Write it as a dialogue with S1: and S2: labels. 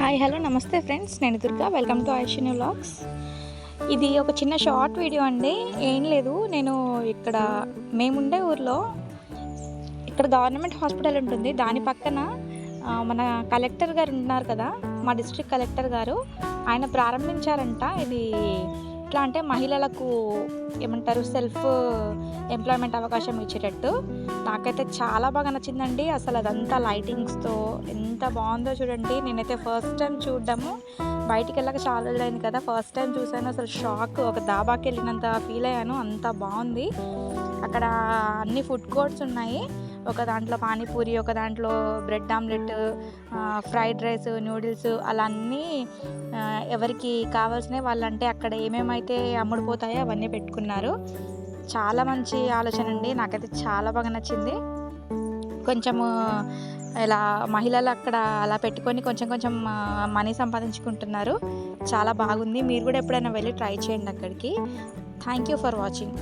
S1: Hi hello నమస్తే friends, నేను Durga. Welcome to Aishini vlogs. ఇది ఒక చిన్న షార్ట్ వీడియో అండి. ఏం లేదు, నేను ఇక్కడ మేముండే ఊర్లో ఇక్కడ గవర్నమెంట్ హాస్పిటల్ ఉంటుంది. దాని పక్కన మన కలెక్టర్ గారు ఉన్నారు కదా, మా డిస్ట్రిక్ట్ కలెక్టర్ గారు, ఆయన ప్రారంభించారంట. ఇది ఎట్లా అంటే మహిళలకు ఏమంటారు, సెల్ఫ్ ఎంప్లాయ్మెంట్ అవకాశం ఇచ్చేటట్టు. నాకైతే చాలా బాగా నచ్చిందండి. అసలు అదంతా లైటింగ్స్తో ఎంత బాగుందో చూడండి. నేనైతే ఫస్ట్ టైం చూడడము, బయటికి వెళ్ళక చాలా రోజులైంది కదా, ఫస్ట్ టైం చూసాను. అసలు షాక్, ఒక దాబాకి వెళ్ళినంత ఫీల్ అయ్యాను, అంత బాగుంది. అక్కడ అన్ని ఫుడ్ కోర్ట్స్ ఉన్నాయి. ఒక దాంట్లో పానీపూరి, ఒక దాంట్లో bread omelette, fried rice, noodles, అలా అన్నీ ఎవరికి కావాల్సినవి వాళ్ళంటే అక్కడ ఏమేమైతే అమ్ముడుపోతాయో అవన్నీ పెట్టుకున్నారు. చాలా మంచి ఆలోచన అండి, నాకైతే చాలా బాగా నచ్చింది. కొంచెము ఇలా మహిళలు అక్కడ అలా పెట్టుకొని కొంచెం కొంచెం మనీ సంపాదించుకుంటున్నారు. చాలా బాగుంది. మీరు కూడా ఎప్పుడైనా వెళ్ళి ట్రై చేయండి అక్కడికి. Thank you for watching.